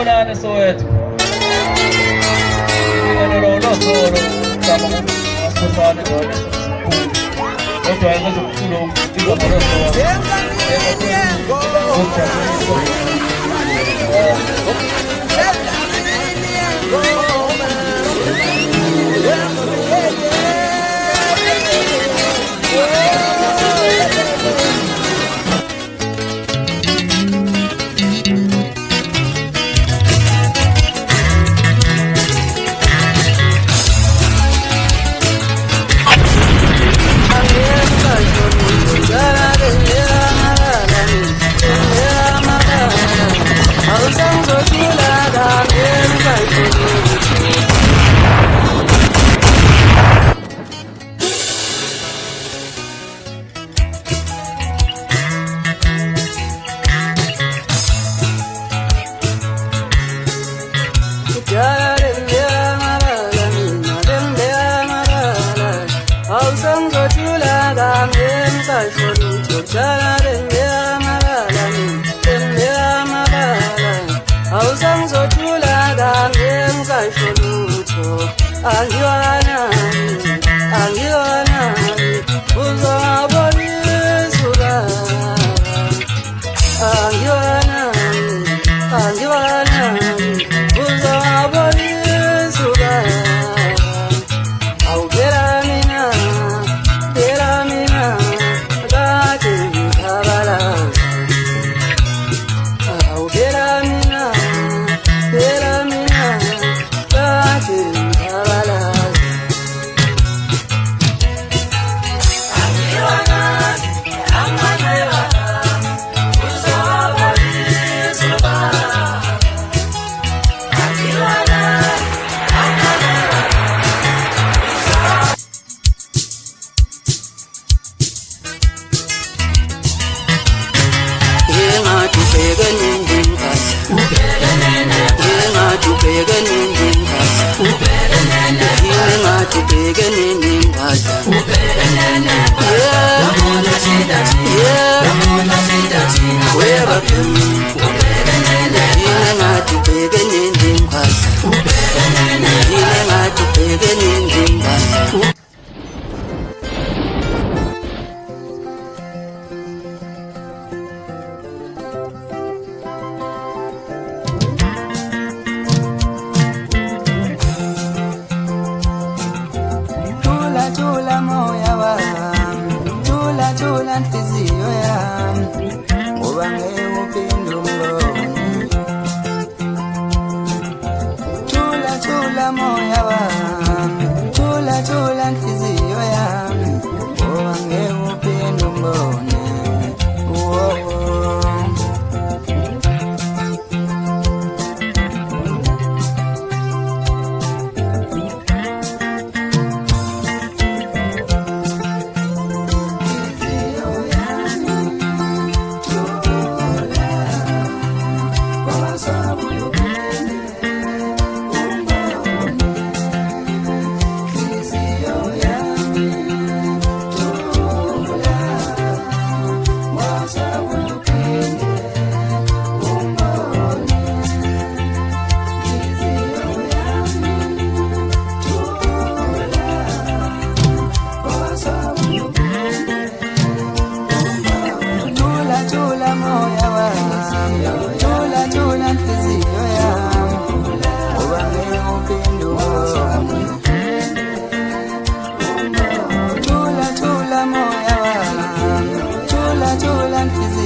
nane Soweto. Lolo solo kama asifane ngone sesikhulu. Kodwa yenza ukukhulu ingoma Tula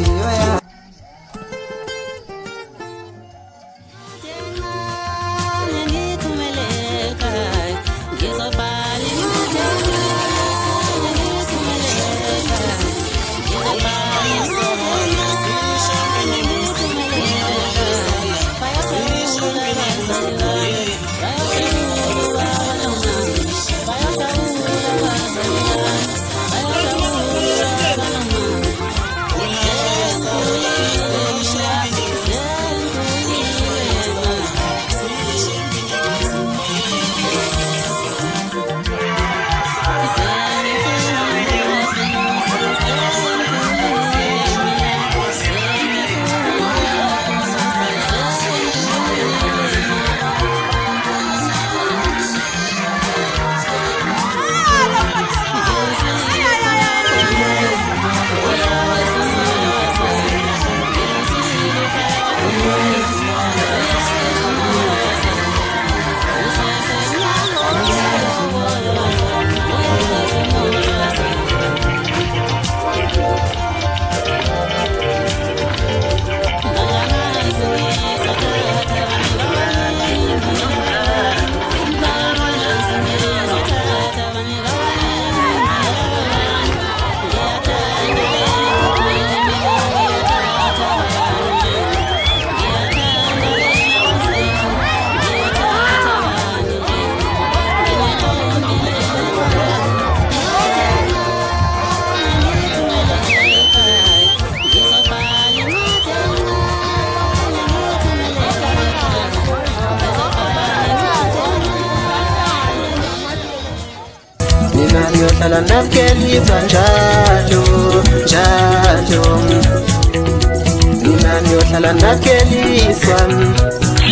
hlala nakukelizwa njalo njalo mina niyohlala nakukeliswa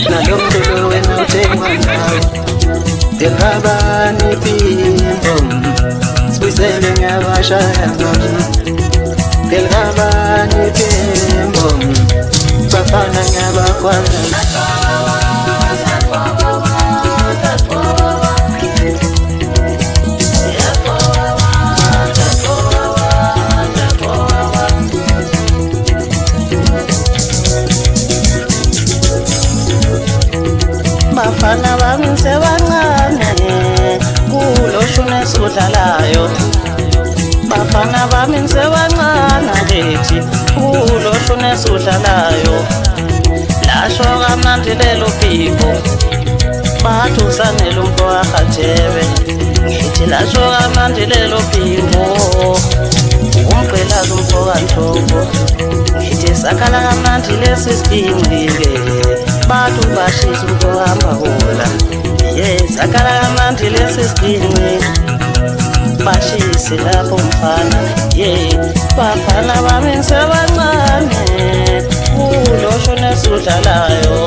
nalo mculo wena uthengwa ngawo delabani phimbo sibuyisele ngiyabashaya delabani phimbo bafana ngiyabakwanza bafana bami sebancane kuloshune sudlalayo bafana bami sebancane lethi kuloshune sudlalayo lasho kamnandi lelo phiko bathusanela umfo wakhathebe ngithi lasho kamnandi lelo phiko umqhelazi umfo kanhloko ngithi sakhala kamnandi lesi sidingike bathu bashisa umfo wambahula sakhala kamnandi lesi sidingike bashise lapho mfana bafana bami sebancane kulosho nesudlalayo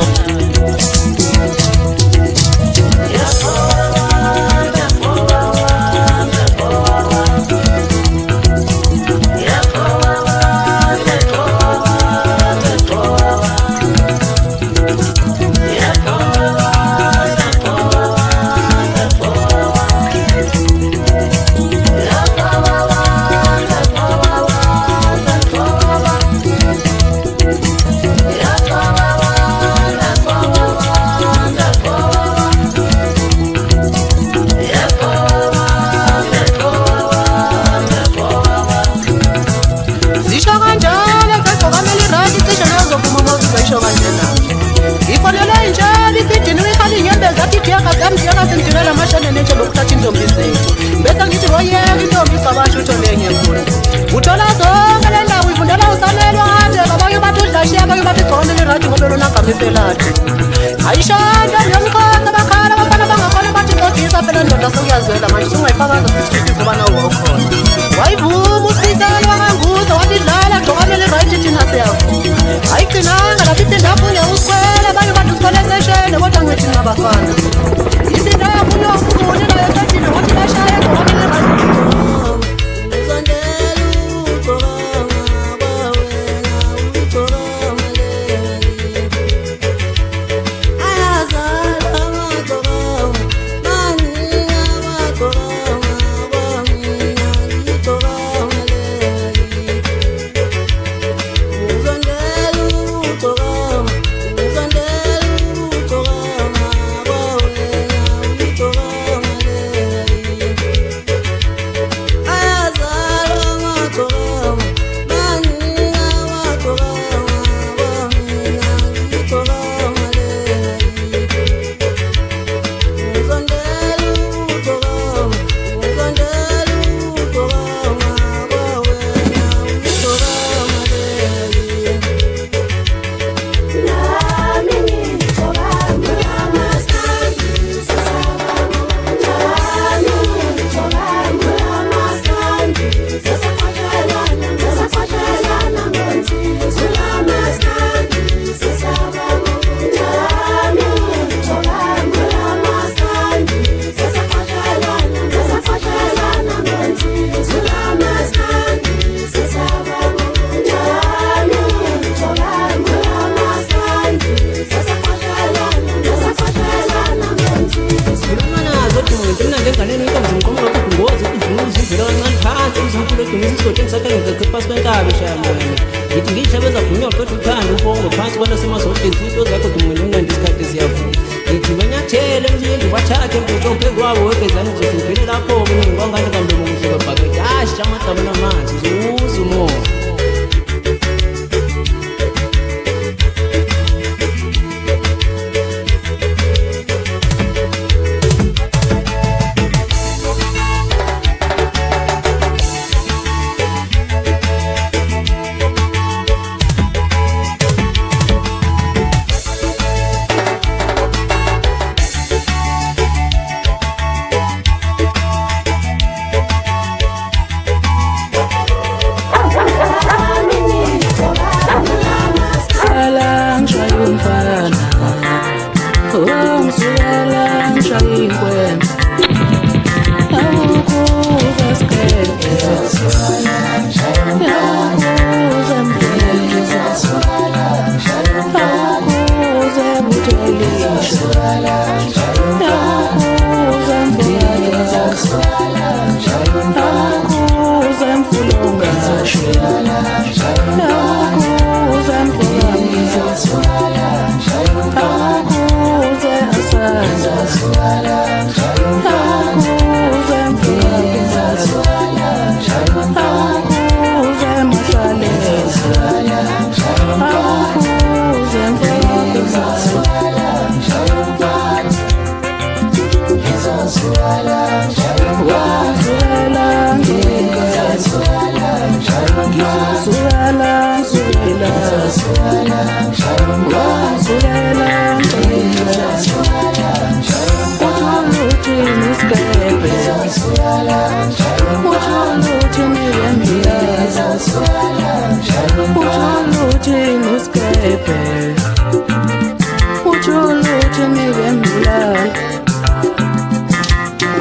bese ngithi woyeka intombi cabasho utholenye khona uthola zonke le ndawo ifundela usalelwa kanje abanye bathi udlashiya abanye bathi igcone leradio ngoba lona gamiselade ayishanda ngiyomxhosa bakhala abafana bangakhona bathi ngodisa phela ndoda sokuyazwela manje singayifakaza sisisize ubana ukhona wayivuma usibisela wakanguza wathi dlala gcone leradio thina siyavuma ayigcinanga lapho iphinde afunye usikwela abanye bathi usithole seshene kodwa ngithi ngabafana izinto yafunye ukubona nayo sethini wathi bashaya gcone leradio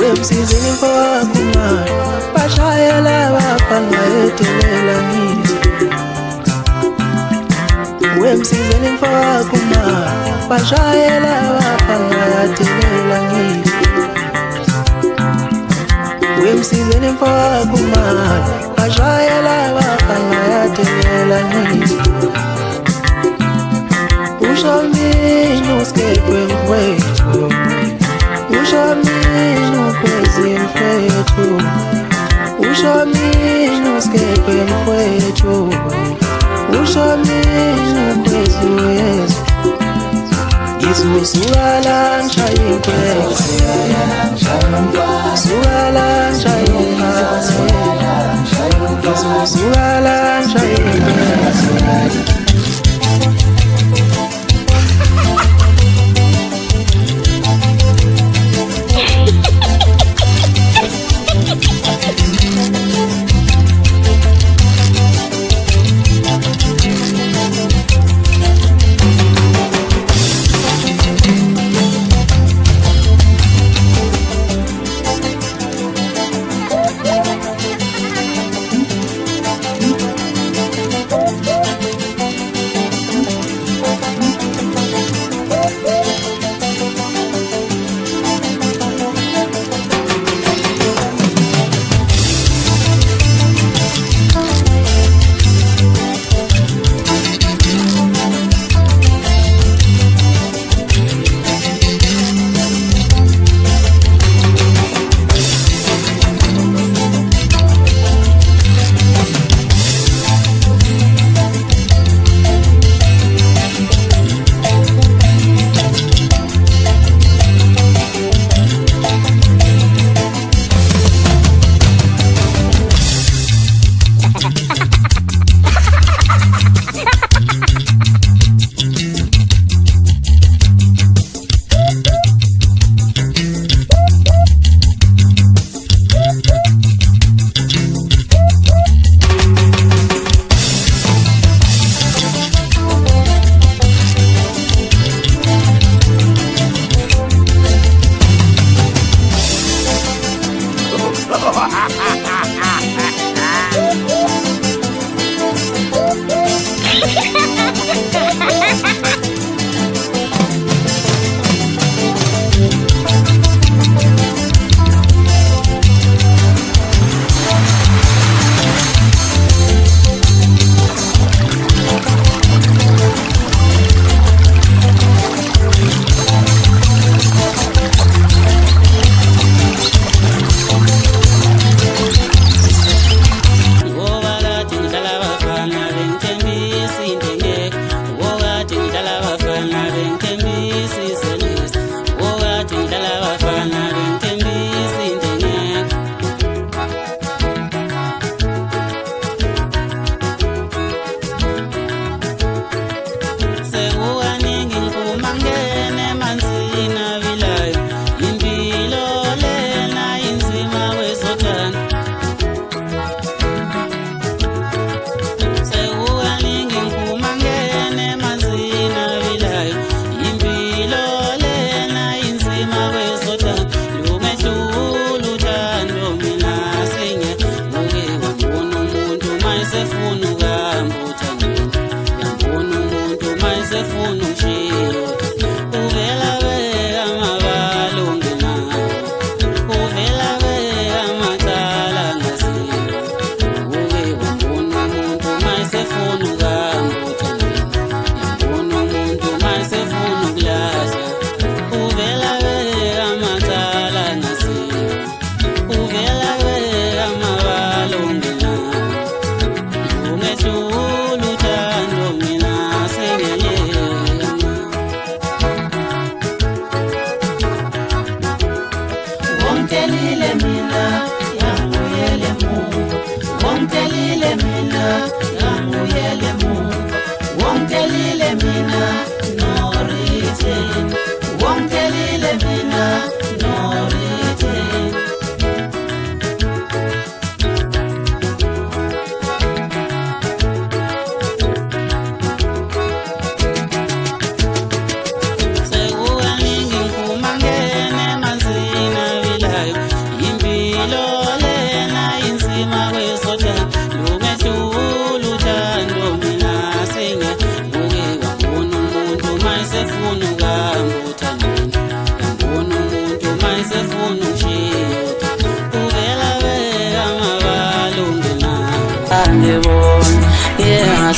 Wemsizini mfowakuma bashayela bafana edelela ngithi Wemsizini mfowakuma bashayela bafana edelela ngithi Wemsizini mfowakuma bashayela bafana edelela ngithi Ushomini uskepwe mfowethu Ushomini ukwezi mfowethu Ushomini uskepwe mfowethu Ushomini ukwezi yesu Isusuala nchaye mkwezi Suala nchaye mkwezi Isusuala nchaye mkwezi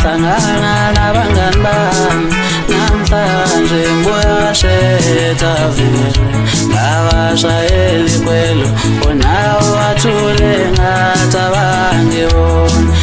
hlangana nabangani bami namhlanje ngiyashetha vele ngabashayeli kwelo onawo wathule ngathi abangibona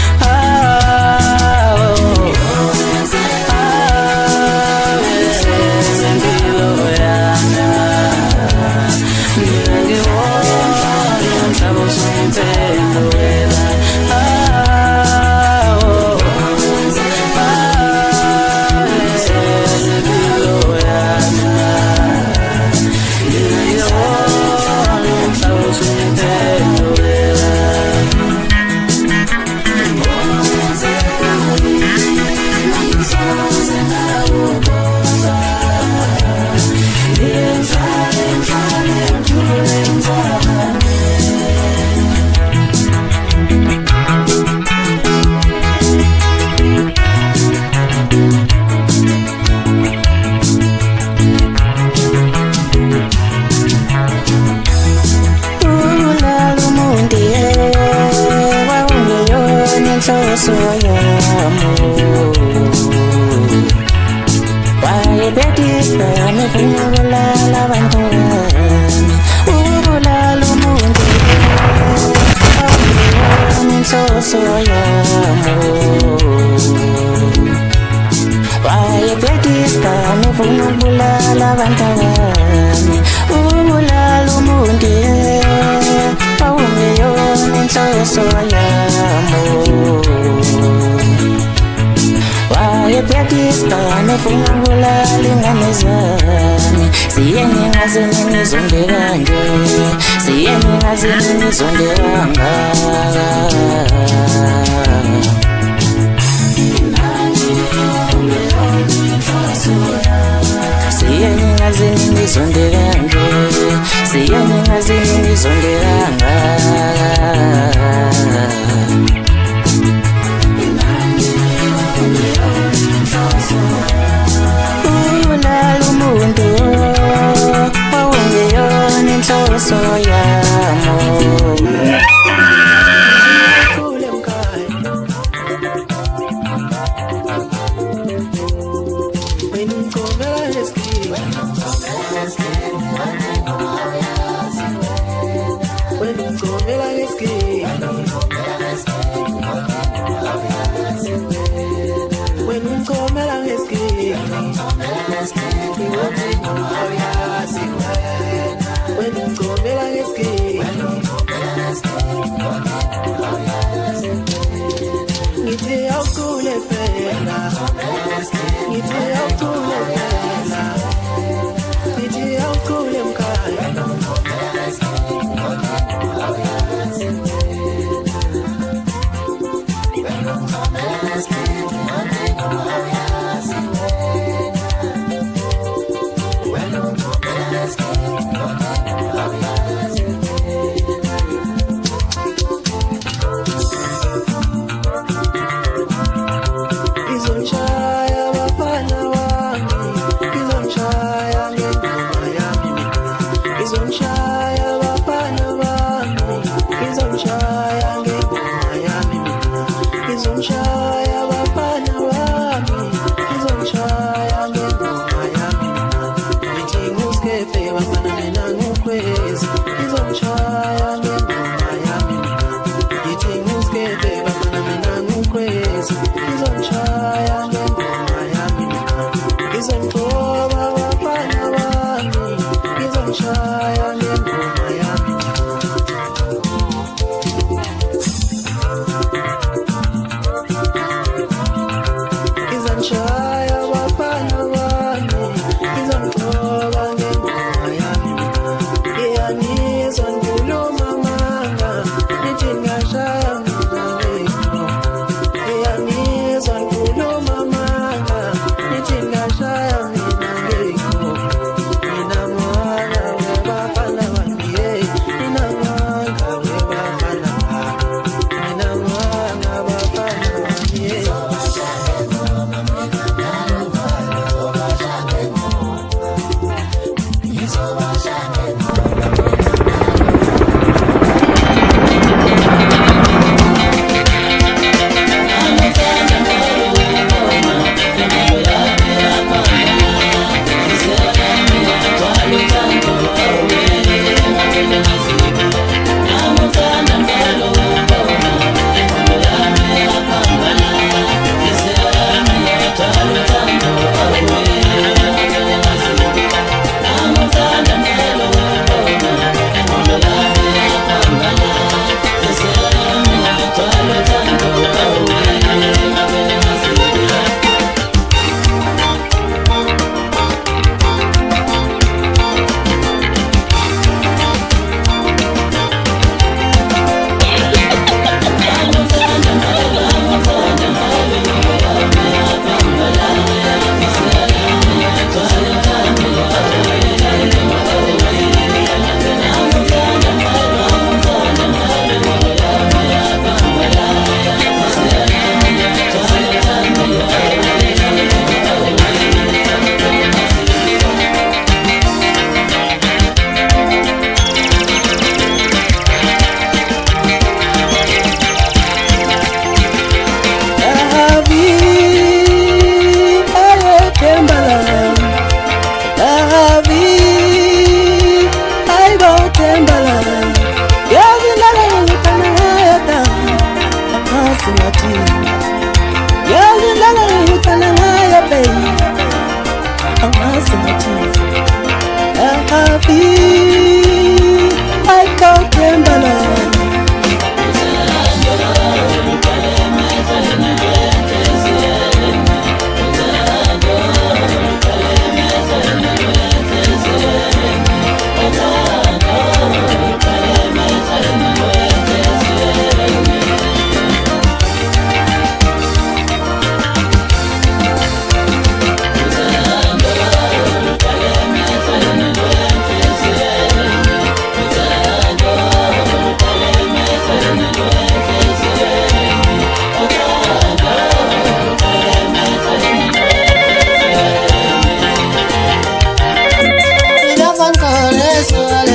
Son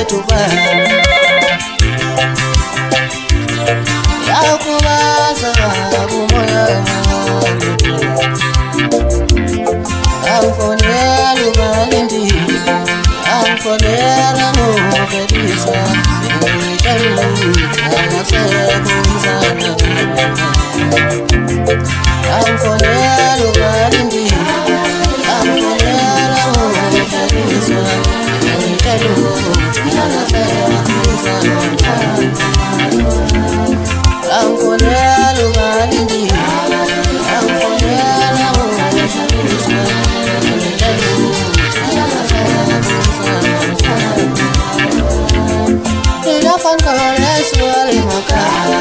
tuba yakubaza umoya amfonela ubalindi amfonela ngobelisa ngitshela ngasekunzana amfonela ubalindi amfonela ngobelisa ngitshela ngasekunzana amfonela ubalindi amfonela ngobelisa Ilafan kores wali makara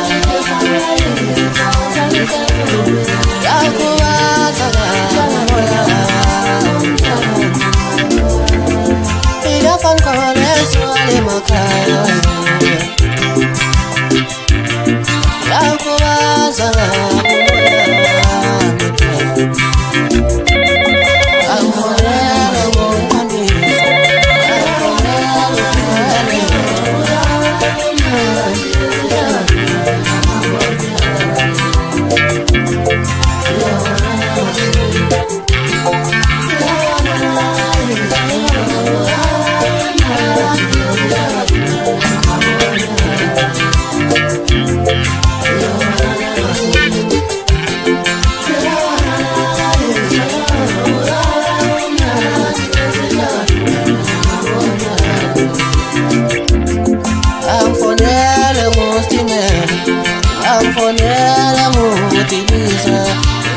Aku asaga moya Ilafan kores wali makara Aku asaga amfonela mutilisa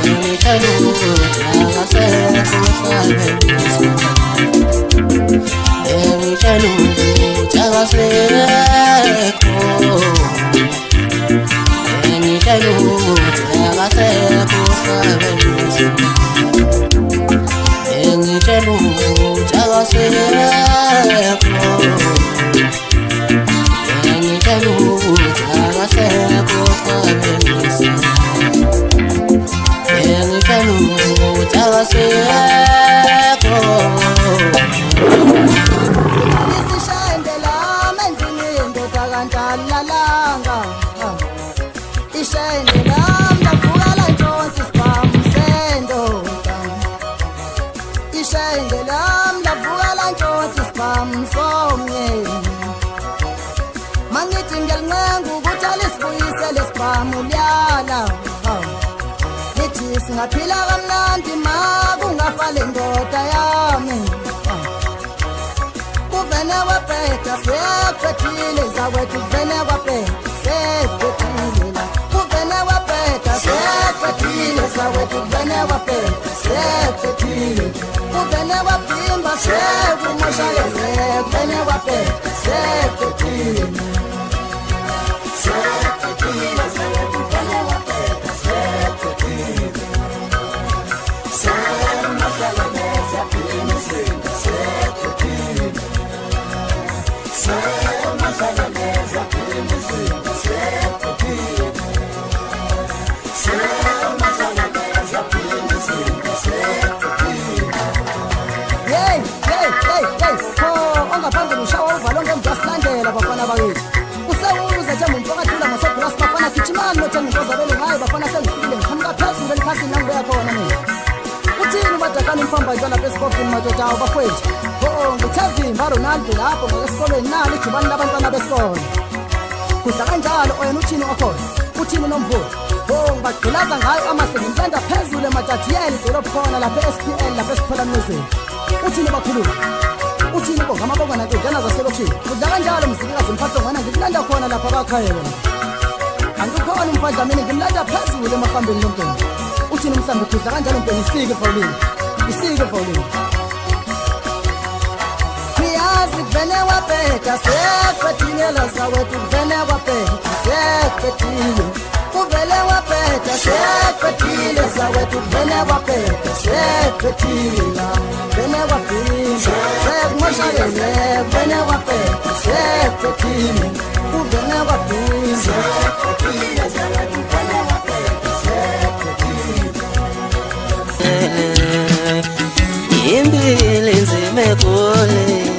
emitaluko Singaphila kamnandi makungafale indoda yami kuvene waphetha sephetile zawethu kuvene waphetha sephetile kuvene waphetha sephetile zawethu kuvene waphetha sephetile kuvene wapimba sekumoshalele kuvene waphetha sephetile sephetile zawethu kuvene waphetha sephetile Mfamba njalo besikopini madoda abafowethu ngithevimba Ronaldo lapho ngesikolweni nali ijubani labantwana besikole kudla kanjalo oyena uthini okhona uthini nomvulo ngibagqilaza ngayo amahle ngimhlanda phezulu ematatiyeli dolophu khona lapha SPL lapha esiphela music uthini bakhuluma uthini bongamabongwana ndodana zaselokishini kudla kanjalo mzilikazi mphahlo ngwana ngikulanda khona lapha bakhayela angikhona umfadla mina ngimlanda phezulu emahambeni lompeni uthini mhlambe kudla kanjalo mpeni isike Pauline isike Pauline Niyazi kuvene waphetha sephetile lazawethu kuvene waphetha sephetile kuvele waphetha sephetile zawethu kuvene waphetha sephetile kuvene waphetha sekumoshalele kuvene waphetha sephetile kuvene waphetha sephetile zawethu kuvene waphetha sephetile Imbili nzime kule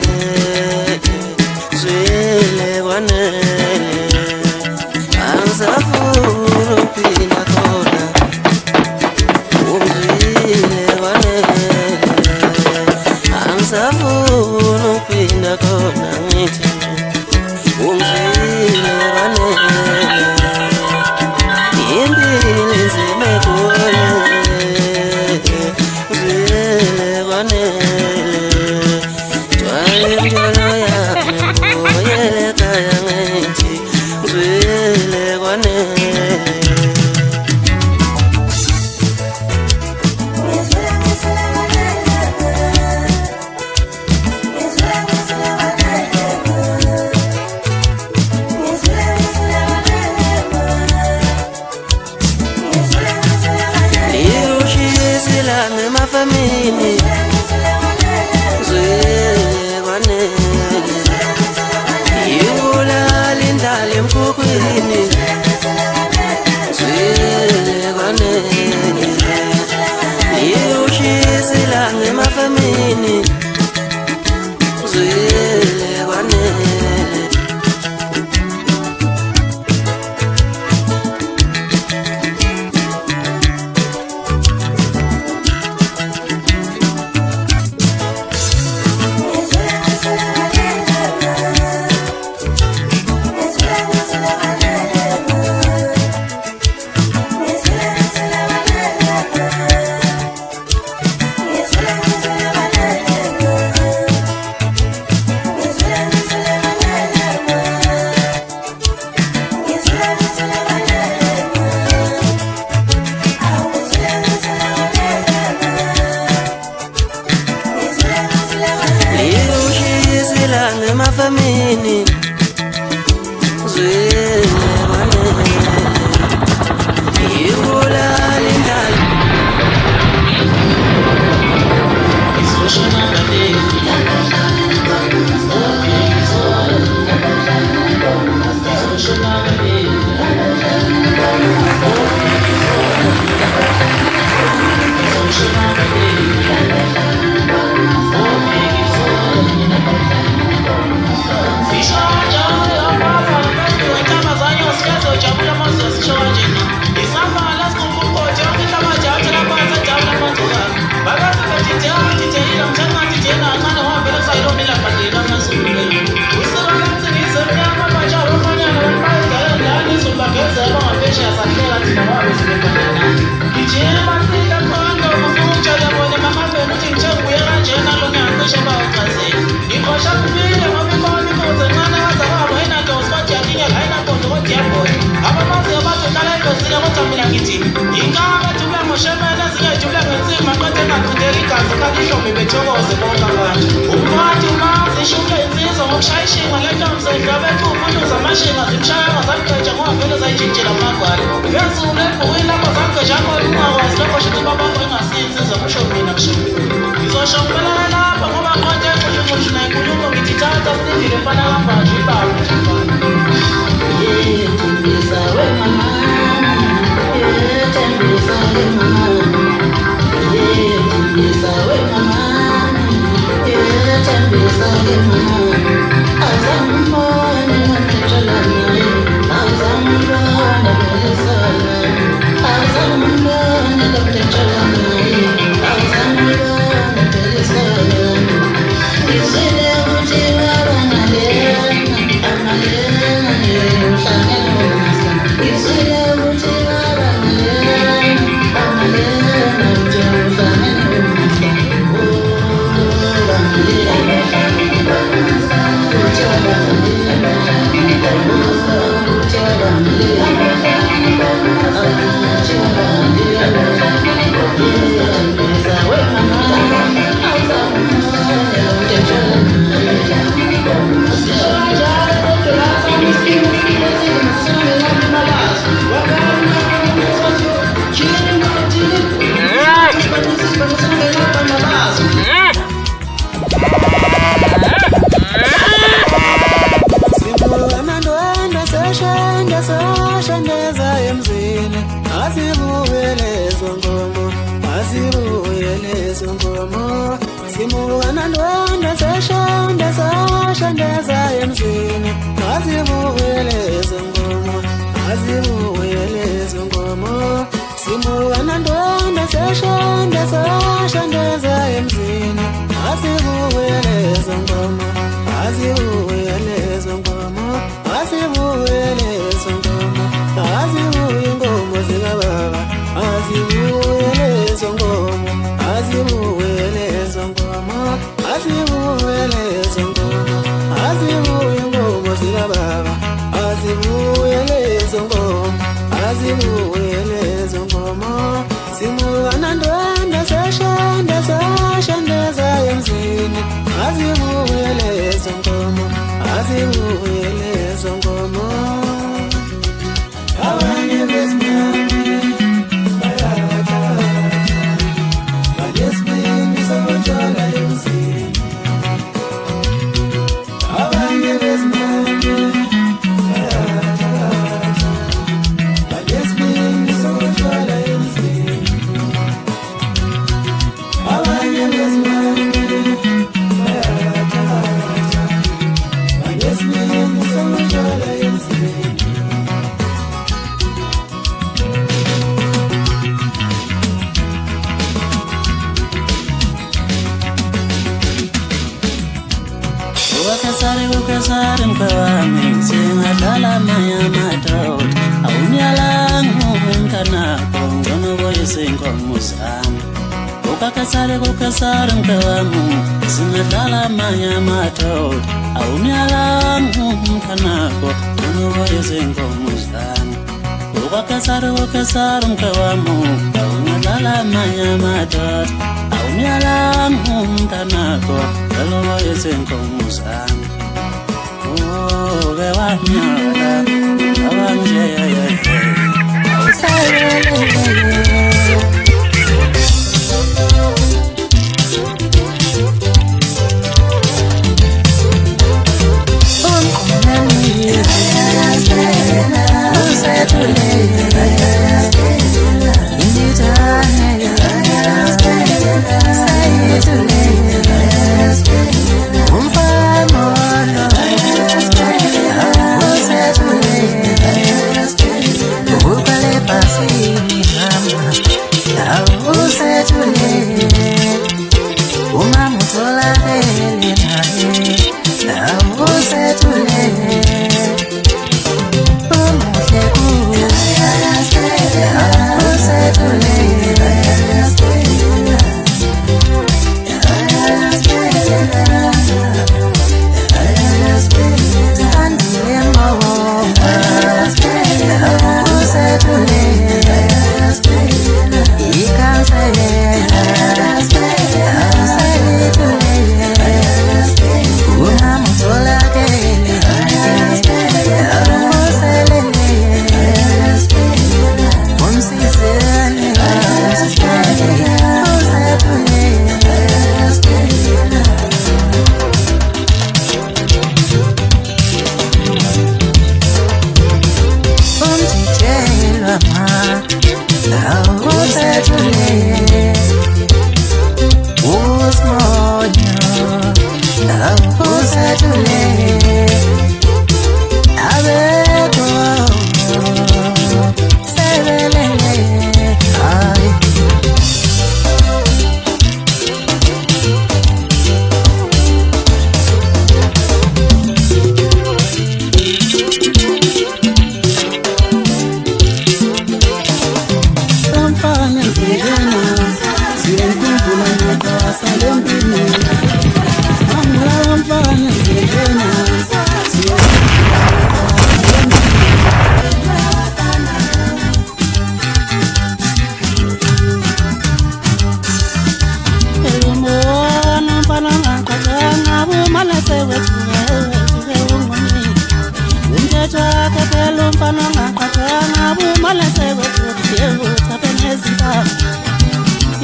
njengocha penezintaba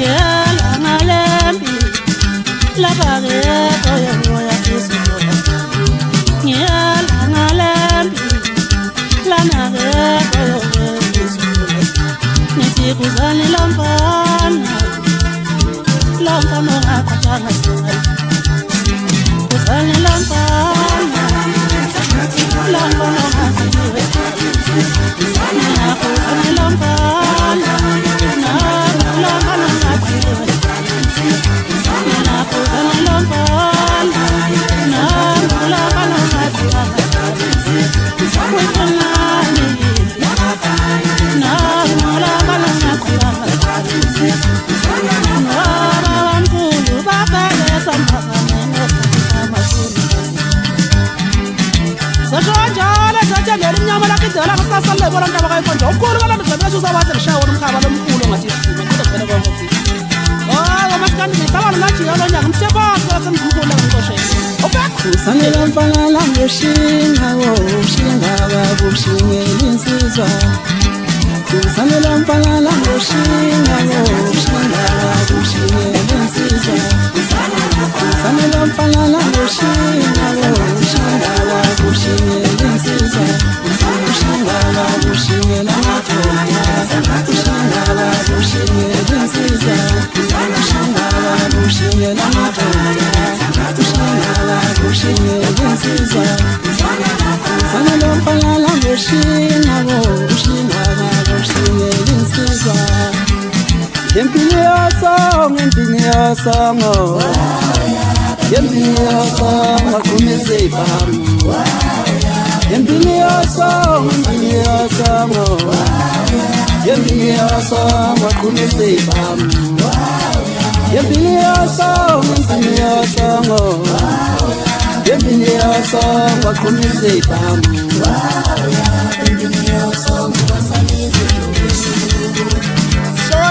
yela ngalembi labake oya isizola yela ngalembi lanake oya isizola nithi kuzani lamfana ongaqatshanga sona kuzani lamfana ongasiwe kuzani lamfana ongasiwe Sanela mfana langoshinga ushinga babushinge insizwa Sanela mfana langoshinga ushinga babushinge insizwa Sanela mfana langoshinga ushinga babushinge insizwa Ushinga babushinge namathonya Ushinga babushinge insizwa Ushinga babushinge namathonya Ushinga insizwa Sanela mfana langoshinga ushinga babushinge insizwa Yempini yosongo Yempini yosongo kumeze ifahamu Yempini yosongo Yempini yosongo kumeze ifahamu Yempini yosongo Yempini yosongo kumeze ifahamu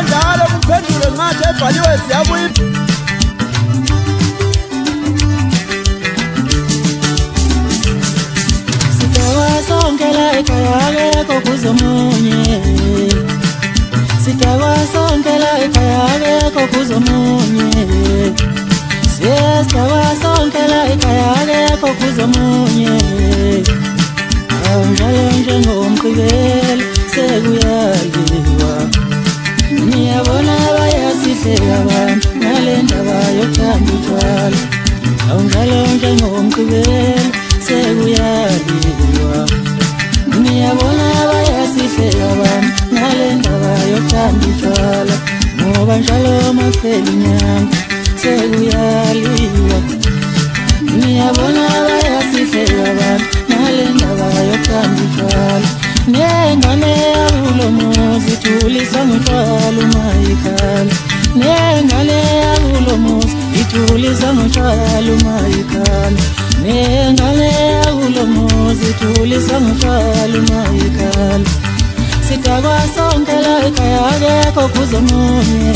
Njalo kuphendule ngathi ebhaliwe siyabuya Sitawasongela ekhaya kokuzomunye Sitawasongela ekhaya kokuzomunye Sitawasongela ekhaya kokuzomunye Njalo njengomgqibelo sekuyaliwa Niyabona bayasihleka abantu ngale ndaba yokuthanda utshwala Njalo njengomgqibelo sekuyaliwa Niyabona bayasihleka abantu ngale ndaba yokuthanda utshwala Ngoba njalo maphela inyanga sekuyaliwa Niyabona bayasihleka abantu ngale ndaba yokuthanda utshwala Nengane yakulomuzi ithulisa ngotshwala umayikhala Nengane yakulomuzi ithulisa ngotshwala umayikhala Nengane yakulomuzi ithulisa ngotshwala umayikhala Sitawasongela ekhaya kokuzomunye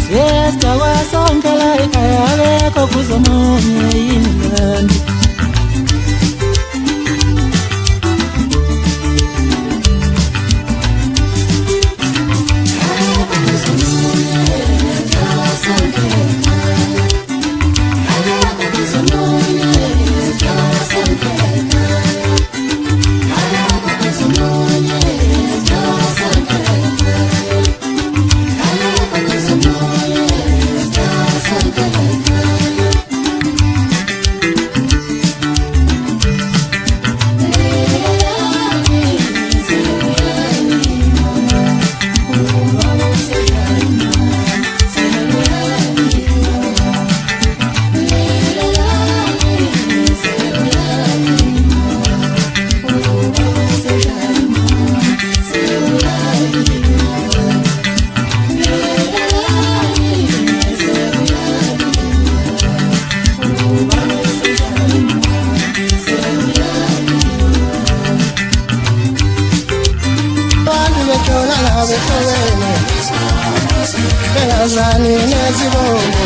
Sitawasongela ekhaya kokuzomunye ingane Belazani nezibongo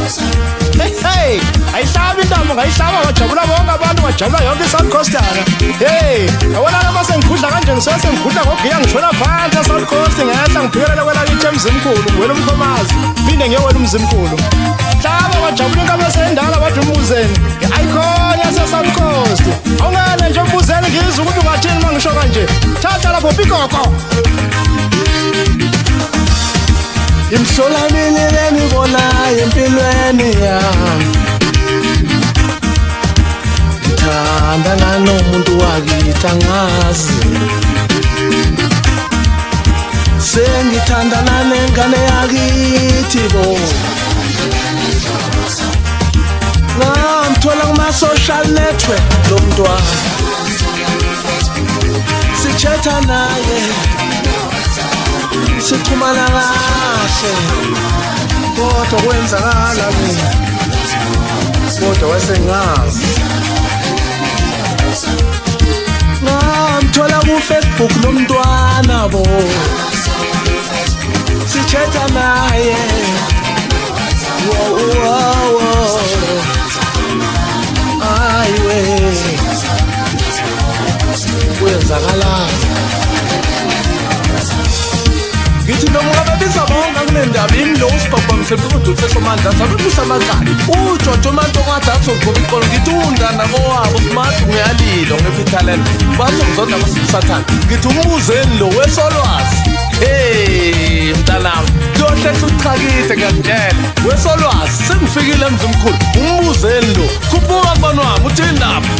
Hey, ayihlaba intambo ngayihlaba wajabula bonke abantu wajabula yonke iSouth Coastana. Hey, yabona lama sengigudla kanje ngisuke sengigudla ngogiya ngishona phansi eSouth Coast ngehla ngibhekelela kwelakithi eMzimkhulu ngwela uMkhomazi phinde ngiyewela uMzimkhulu. Hlaba wajabula inkaba sendala wathi umbuzeni i-icon yaseSouth Coast. Awungene nje umbuzeni ngizwe ukuthi ungathini mangisho kanje. Thatha lapho pikoko. Imhlolamini lenibonayo empilweni yami ngithanda nganomuntu wakithi angazi sengithandana nengane yakithi bo ngamthola kuma-social network lo mntwana sichetha naye sichumana kahle kodwa kwenzakala mina kodwa wasengazi ngamthola ku-Facebook lo mntwana bo sichetha naye ayiwe kwenzakalani ngithi noma babiza bonke kunendaba imlo usibhabha msebenzi usesomandla sabubusa amazali uJojo Mantokade azogoba iqolo ngithi undana kowabo simathi ngiyalilo ngePithaland bazongizonda basisathana ngithi umbuzeni lo wesolwazi hey mntanami kuyohlehla uchakithe ngiyakutshela wesolwazi sengifikile eMzimkhulu umbuzeni lo khuphuka kubona wami uthini lapha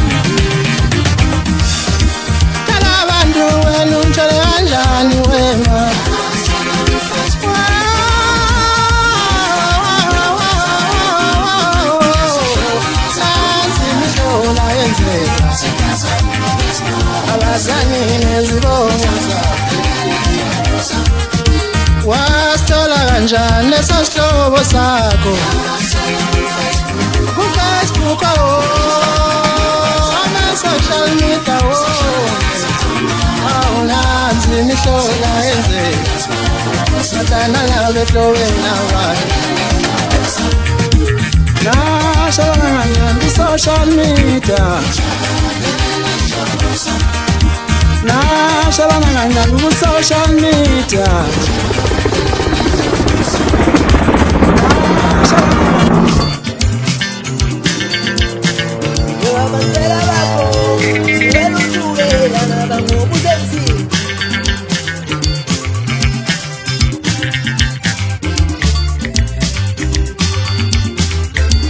Tala abantu wena untshele kanjani wena wasithola kanjani leso sihlobo sakho ku-Facebook ama-social media awunanzi imihlola yenzeka sahlana ngabe ehlobeni abantu nashola kanjani ku-social media nashalana kanjani ku-social media abantela bakho sibela uthubela naba ngobuzenzini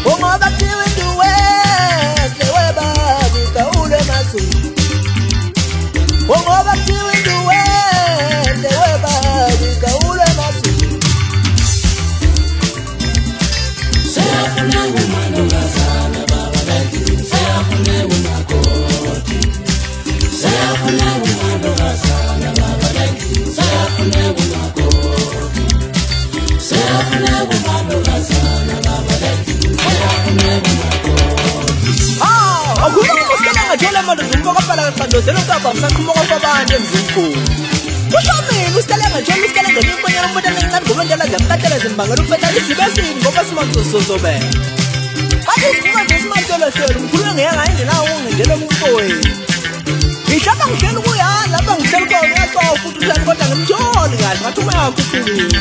ungoba kuthiwa induwehle webabi gawule emazulu ungoba kuthiwa induwehle webabi gawule emazulu seyafuna umantombazana baba lakini seyafuna umakoti seyafuna umantombazana baba lakini seyafuna umakoti seyafuna umantombazana baba lakini seyafuna umakoti akukhona usikelanga thola manje ngumboka phela qandozelo kaba msaqhumuka kwabanye emzimkhulu kusho mina usikelanga thola usikelanga ngibonyana umuntu encane ngoba njalo ngiyaqathela zimbangela ukufetha isibesini ngoba simazosobela athi sikhuma nje simatshela hlelo umkhulu ngeke ayindinawo ungingena umfowethu ngihlaba ngihlela ukuyala lapha ngihlela khona uyacofa futhi uhlala kodwa ngimtholi kahle ngathi uma yakhuphulile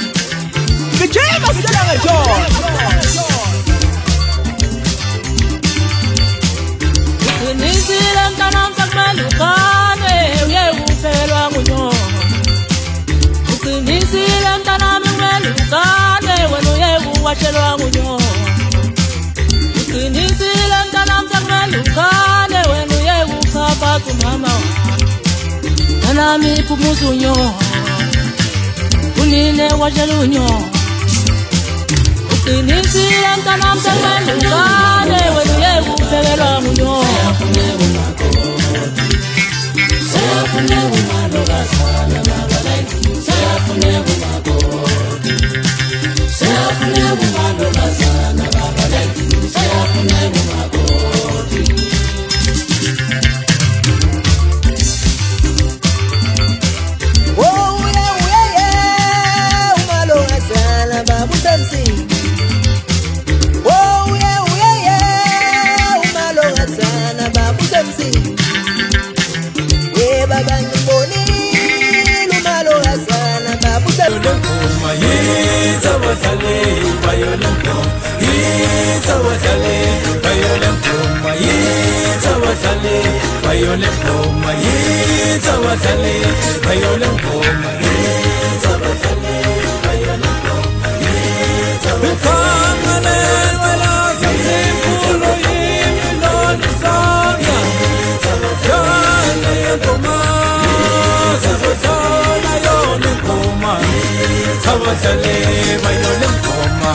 ngijima sikelanga thola Nisile mntanami sakumalukane uye kuphelwa ngunyoko Uqinisile mntanami kumelukane wena uye kuwashelwa ngunyoko Uqinisile mntanami sakumalukane wena uye kukhapha kumama wami Mntanami phumuza unyoko unine washela unyoko Uqinisile mntanami sakumalukane wena uye kuphelwa ngunyoko Seyafune umalokazana baba lakini seyafune umakoti Seyafune umalokazana baba lakini seyafune umakoti Oh umalokazana baba usemsini Yiza badlale bayole ngoma yiza badlale bayole ngoma yiza badlale bayole ngoma yiza badlale bayole ngoma yiza badlale wala simpulo yini lonisanga dale ngoma sizodlala yona ngoma abadlale bayole ngoma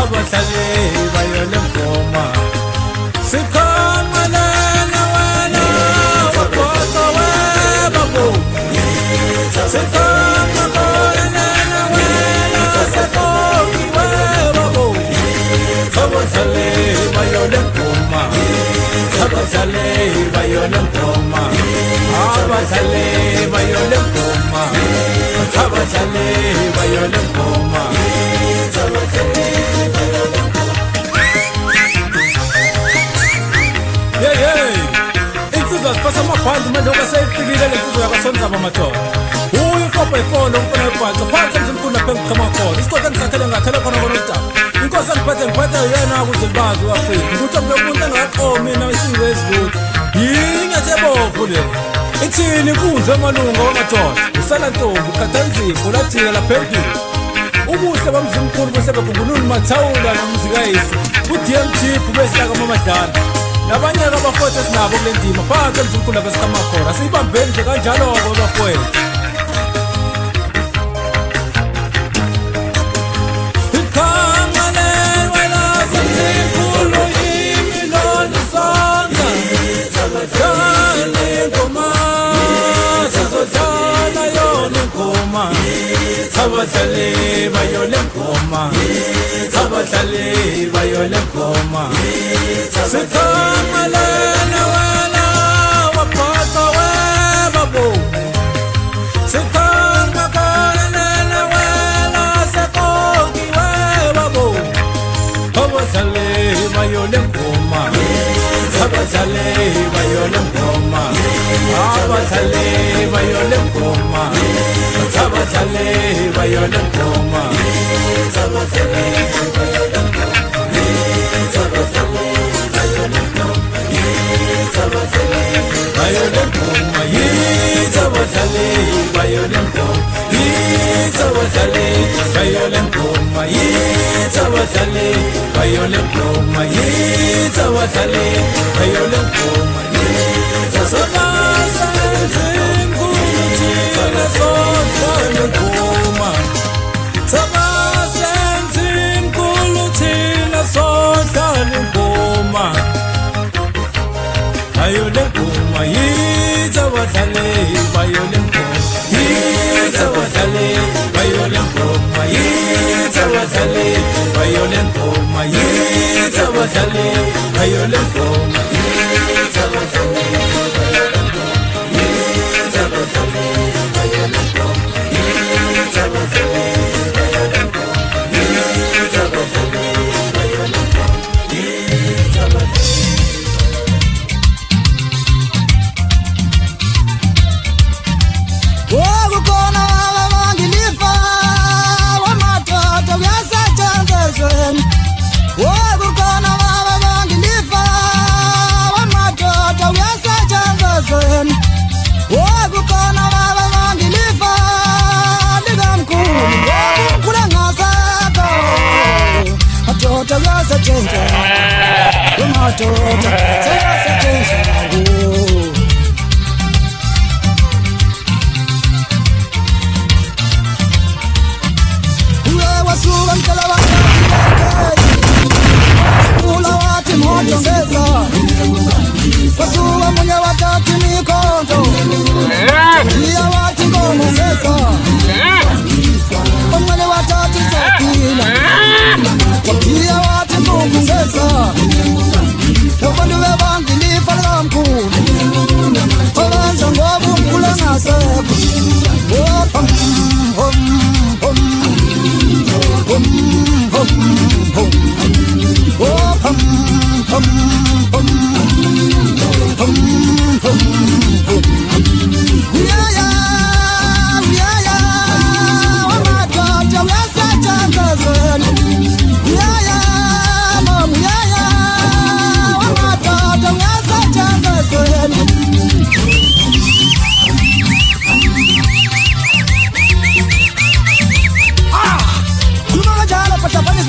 abadlale bayole ngoma sikhona lana wena waphosa webabo sikhona lana wena sakoki webabo abadlale bayole ngoma abadlale bayole ngoma abadlale bayole ngoma abadlale bayole ngoma insizwa ziphatha amabhandi manje okaseyifikile le nsizwa yakasonzaba madoda uyu u-4x4 lo mfana webhanca phansi emzimkhulu lapha engichama khona isikoti engisakhele ngakhele khona kona udaba inkosi engiphethe yena ukuze libazi uafrika ukuthi akuyomuntu engaqomi mina isingezi lutho yinyathebovu le ithini inkunzi emalunga wamadoda usala ntombi ukhathanzifo ulathile laphezulu ubuhle bamzimkhulu bese begungulula mathawula nomzikayisi u-DMG besihlaka mamadala nabanye abafowethu esinabo kule ndima phansi emzimkhulu lapha esikhama khona asiyibambeni nje kanjalo-ke abafowethu abadlale bayole ngoma abadlale bayole ngoma sikhona lana wena waphosa webabo sikhona lana wena sakoki webabo abadlale bayole ngoma abadlale bayole ngoma abadlale bayole ngoma abadlale bayole ngoma abadlale bayole ngoma abadlale bayole ngoma bayole ngoma abadlale bayole ngoma abadlale bayole ngoma abadlale bayole ngoma abadlale bayole ngoma sabasa zinkulu thina sodlala ngoma sabasa zinkulu thina sodlala ngoma bayole ngoma abadlale bayole ngoma abadlale bayole ngoma abadlale bayole ngoma abadlale bayole ngoma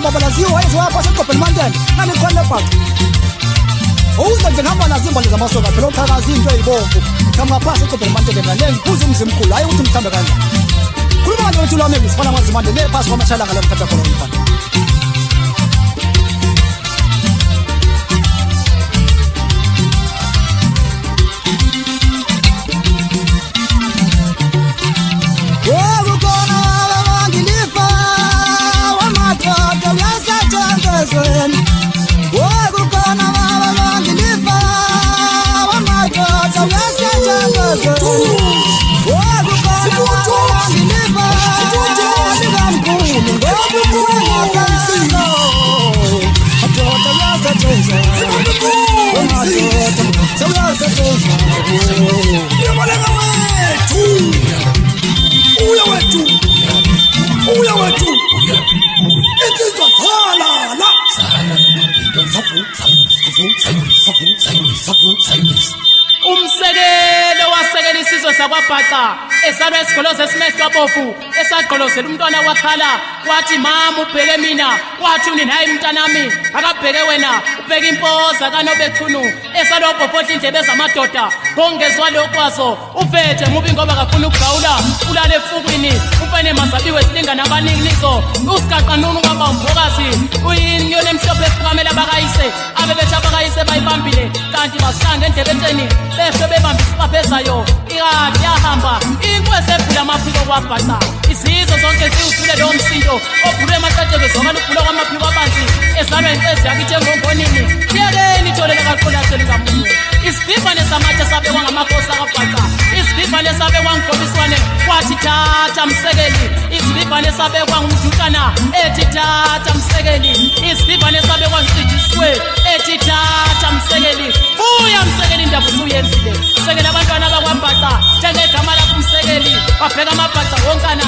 babalaziwe wayezoyapha segobheni mantene nanikhona lebhaca uze nje ngihamba nazo imbali zamasoka phela uqhakaza into eyibomvu ngihamba ngaphasi egobheni mantene mina nengibuza umzimkhulu hayi ukuthi mthambe kanjani khuluma kanje wethu lwami ngisifana ngazimande nephasi kwamashala ngalo mthatha khona umfana Umsekelo wasekela isizwe sakwaBhaca esalwe esigoloze esimehlo abofu esagqolozela umntwana wakhala wathi mama ubheke mina wathi unini hayi mntanami akabheke wena ubheke impoza kaNobechunu esalobhobhodla indlebe zamadoda ngongezwa lokwazo uphethe mubi ngoba akafuna ukugawula ulale efukwini ufene mazabiwe silinga nabaninizo usigaqa nunu kwamba umbokazi uyinyoni emhlophe efukamela bakayise abebethi abakayise bayibambile kanti basihlange endebetsheni besho bebamba isipaphezayo ikade yahamba inkwezi ephula amaphiko kwaBhaca izizwe zonke ziwuthule lowo msindo obhulwe ematatsheke zokala ubhulwa kwamaphiko abanzi ezalwa inkezi yakithi engongonini yekeni itholele kaqolaseli ngamunye isibhibhane samatshe sabekwa ngamakhosi akaBhaca isibhibhane sabekwa ngugobiswane wathi thatha msekeli isibhibhane sabekwa ngumdutana ethi thatha msekeli isibhibhane sabekwa ngcijiswe ethi thatha msekeli buya msekeli indaba usuyenzile sekela abantwana bakwaBhaca njengegama lakho umsekeli babheka amaBhaca wonkana